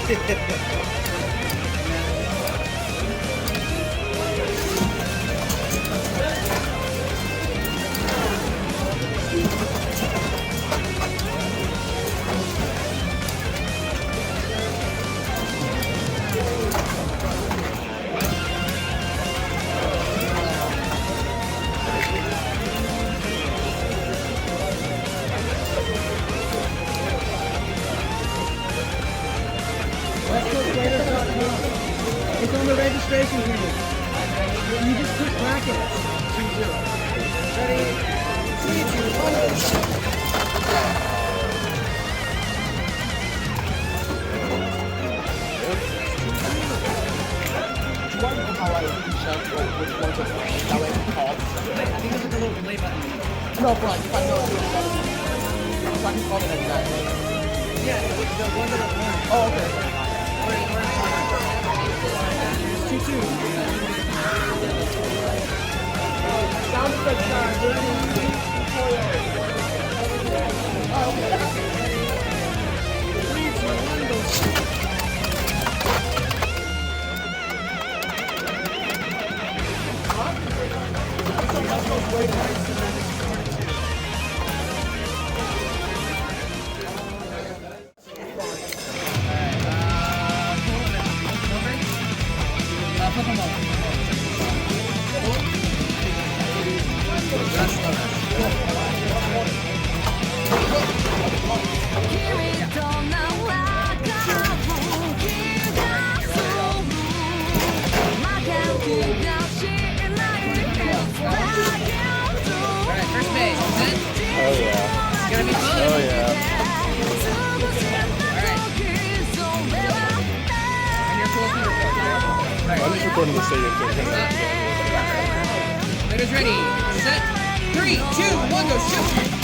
It's on the registration here. You just put brackets. 2-0. Ready? 3, 2, 1, go. Do you want to know how I shut which ones are that way it's called? I think there's a little play button. No, but like if I know which one it is, if I can call it like that. Yeah, the one that I'm on. Oh, okay. There's 2-2. Sound effects are ready. Oh, okay. 3, 2, 1, go. Flip them over. Alright, first base, is it? Oh yeah. It's gonna be fun. Oh yeah. I'm just recording the stadium too. Leaders ready, set, 3, 2, 1, go shoot!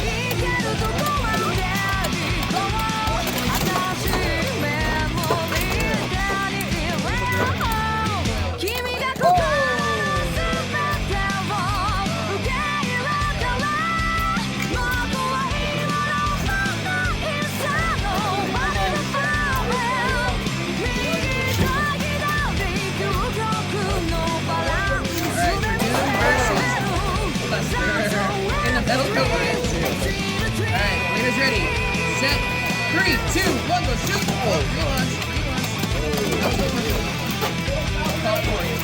Alright, leaders ready, set, 3, 2, 1, go shoot! Oh, relaunch. I'll call it for you.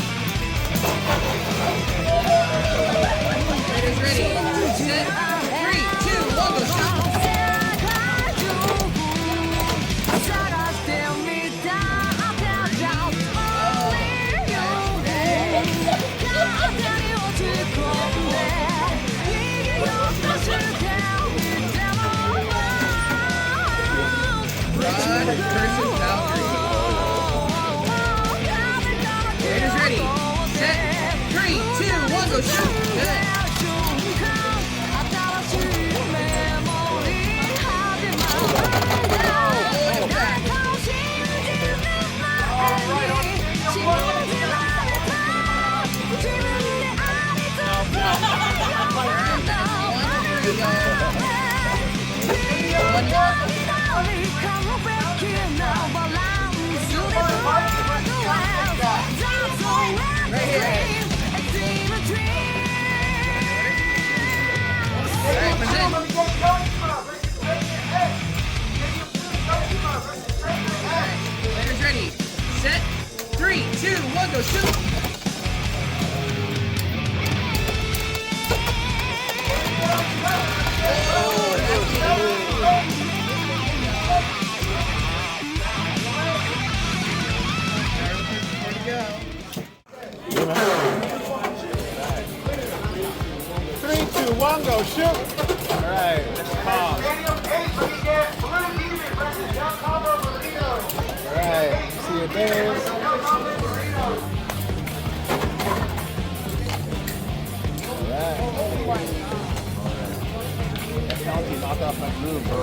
Leaders ready, set, 3, 2, 1, go shoot! Cursive Valkyrie. Leaders ready, set, 3, 2, 1, go shoot! Good. Leaders ready, set, 3, 2, 1, go shoot! One, go shoot! Alright, pause. Alright, see your bears. Alright. That penalty knocked off my groove, bro.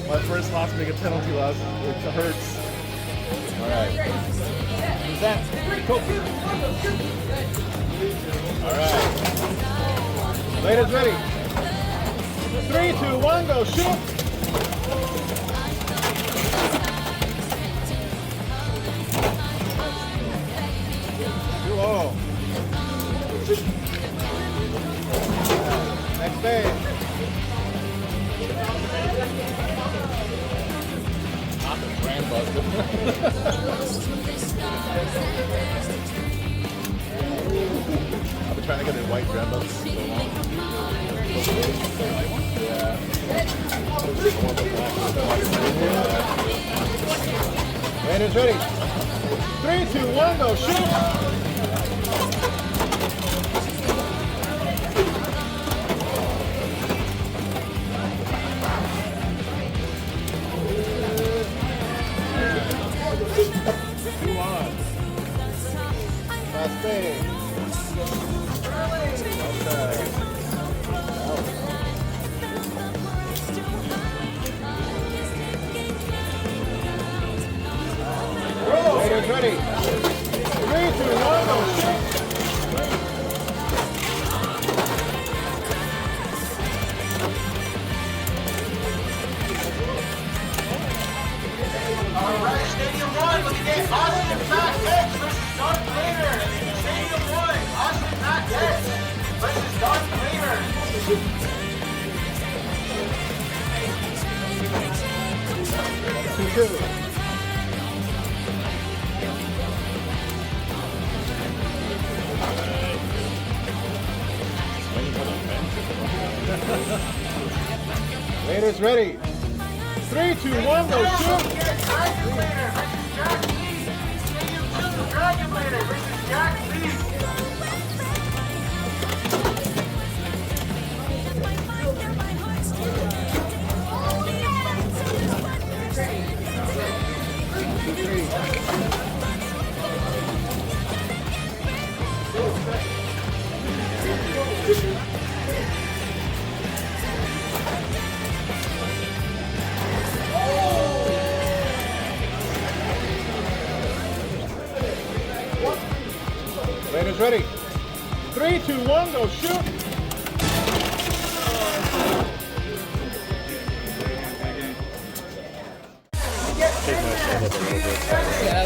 My first loss make a penalty loss. It hurts. Alright. Who's that? Cool. Alright. Ladies ready. 3, 2, 1, go shoot! been in white Brembos for so long. Yeah. Raiders ready. 3, 2, 1, go shoot! Two on. Fast fade. Raiders ready. 3, 2, 1, go shoot! Alright, Stadium 1, looking at Austin Pack-X versus Darth Vader. Stadium 1, Austin Pack-X versus Darth Vader. 2, 2. Raiders ready. 3, 2, 1, go shoot! Dragon Vader versus Jack Lee. Stadium 2, Dragon Vader versus Jack Lee. Raiders ready. 3, 2, 1, go shoot!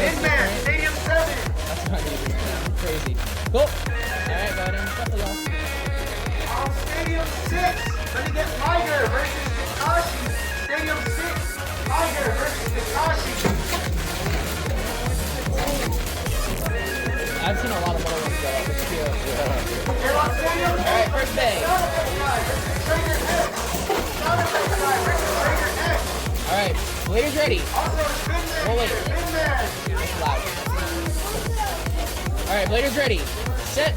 Hitman, Stadium 7. That's not easy. Crazy. Cool. Alright, go ahead and shuffle, y'all. On Stadium 6, let me get Tiger versus Takashi. Stadium 6, Tiger versus Takashi. I've seen a lot of other ones go up. It's cute. And on Stadium 8, Alright, first day. Alright, Bladez ready. Roll it. That's loud. Alright, Bladez ready. Set.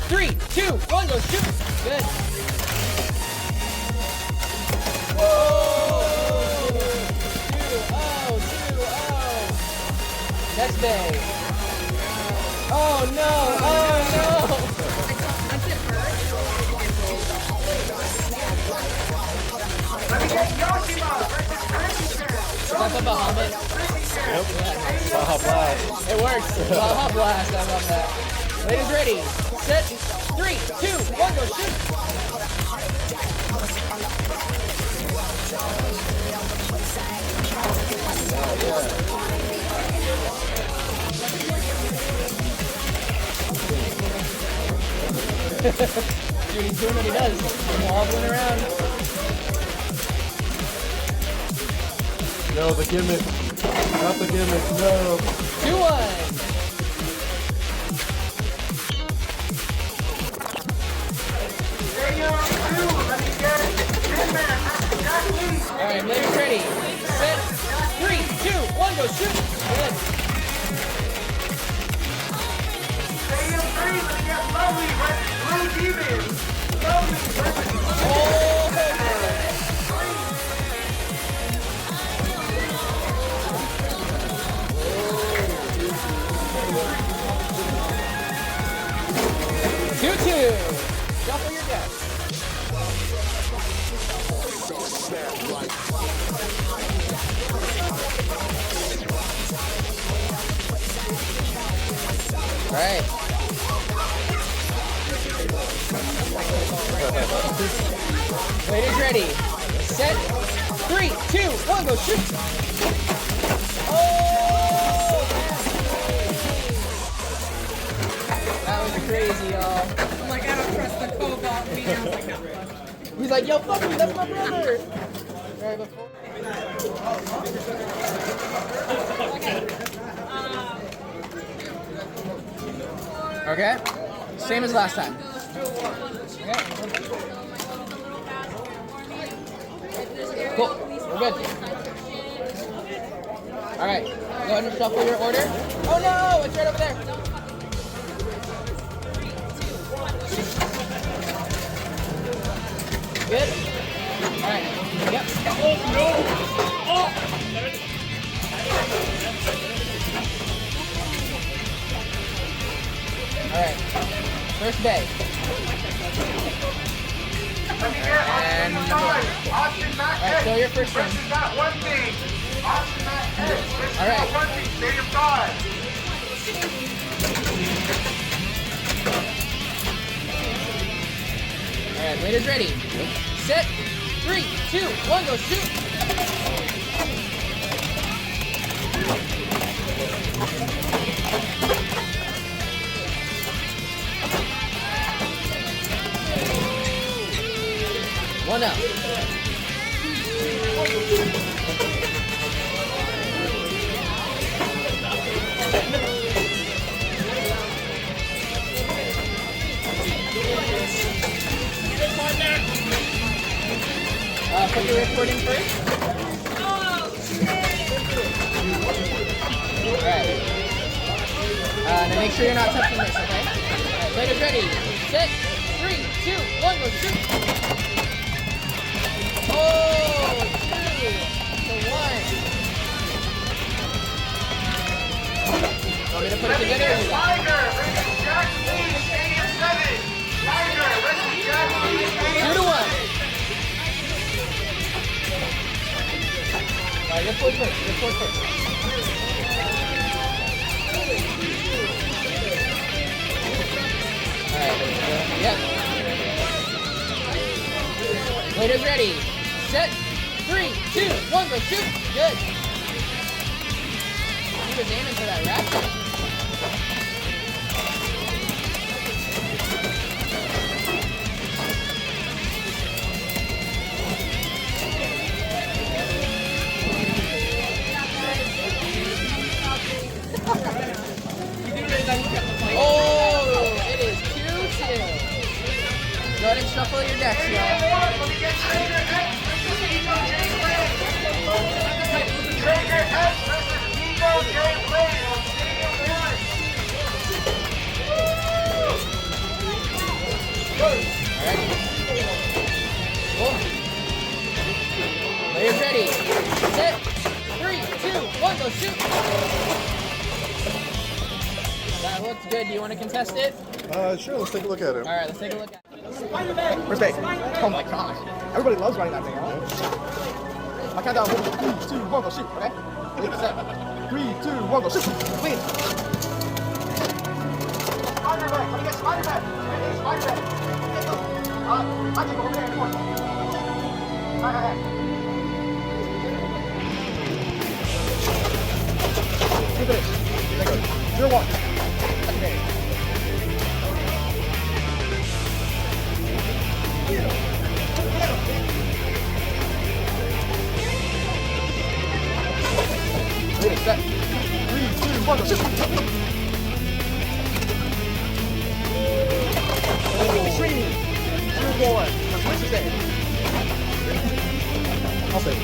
3, 2, 1, go shoot. Good. Whoa! 2-0. Next day. Oh no! Oh no! Let me get Yoshima versus Christian. That's a Bahamut. Yep. Baja Blast. It works. Baja Blast. I love that. Ladies ready. Set. 3, 2, 1, go shoot. Dude, he's doing what he does. Wobbling around. No, the gimmick. Not the gimmick, no. 2-1. Stadium 2, let me get Hitman versus Jack Lee. Alright, Bladez ready. Set. 3, 2, 1, go shoot. Good. Stadium 3, let me get Lovely versus Blue Demon. Lovely versus Blue Demon. Oh! 2-2. Shuffle your deck. All right. Ladies ready. Set. 3, 2, 1, go shoot. Oh! That was crazy, y'all. I'm like, I don't trust the cobalt me. I was like, no. He's like, yo, fuck me, that's my brother. All right, before. Okay. Same as last time. Cool. We're good. All right. Go ahead and shuffle your order. Oh no! It's right over there. Good. All right. Yep. Oh no! Oh! All right. First bay. And number one. Alright, so your first one. Alright. Alright, waiter's ready. Set. 3, 2, 1, go shoot! One up. Put your recording first. Alright. Now make sure you're not touching this, okay? Alright, players ready. Set. 3, 2, 1, go shoot! Oh, 2 to 1. Want me to put it together? Tiger versus Jack Lee, Stadium 7. Tiger versus Jack Lee, 2 to 1. Alright, you're forward first. You're forward first. Alright, yep. Waiter's ready. Set. 3, 2, 1, go shoot. Good. He was aiming for that raptor. Oh, it is 2-2. Go ahead and shuffle your decks, y'all. Trader X versus Nico J. Blade on Stadium 1. Alright. Cool. Players ready. Set. 3, 2, 1, go shoot. That looks good. Do you want to contest it? Sure, let's take a look at it. Alright, let's take a look at it. First base. Oh my gosh. Everybody loves running that thing, huh? I count down 1, 2, 1, go shoot, okay? 3, 2, 1, go shoot. Clean. Spider-Man, let me get Spider-Man. Spider-Man. I can go over there anymore. Hi. Two minutes. There goes. 0-1. Second game. Wait a sec. 3, 2, 1, go shoot. Extreme. 2-1. What's his name? I'll say.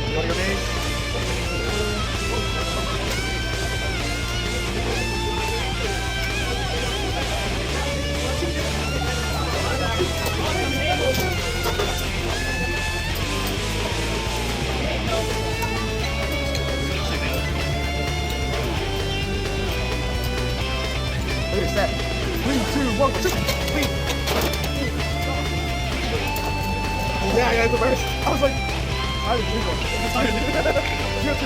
You want your name? Wait a sec. 3, 2, 1, shoot! Lead! Yeah, I got the first. I was like, I was doing it. 2-2.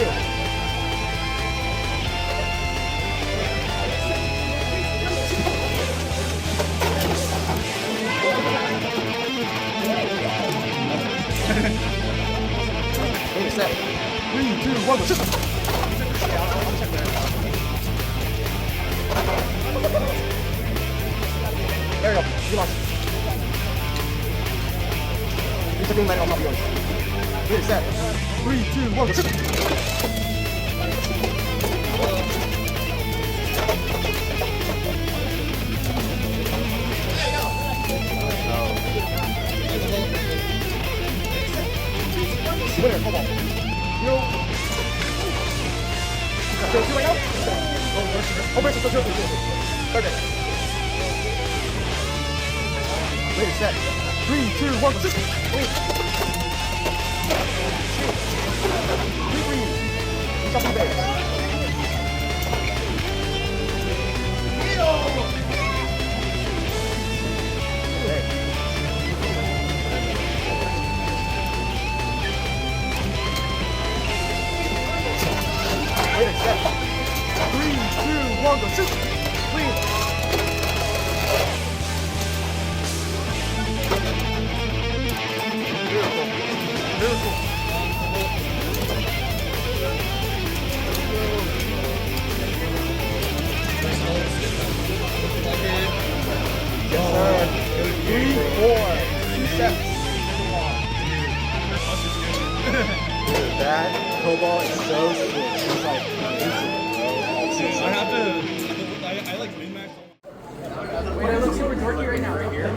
Wait a sec. 3, 2, 1, shoot! There we go. You lost. You're taking light on top of yours. Wait a sec. 3, 2, 1, go shoot! Open it, okay. Ready, set. 3, 2, 1, go shoot. Green. Jumping base. Ready, set. 3, 2, 1, go shoot. Clean. Beautiful. Beautiful. Yes, sir. 3, 4. 2 steps. Dude, that cobalt is so sweet. It's like I have to. I like min-max. Wait, I look super dorky right now, right here.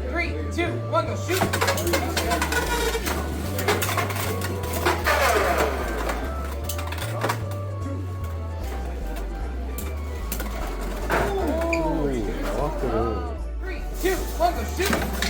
3, 2, 1, go shoot. Ooh, off the road. 3, 2, 1, go shoot.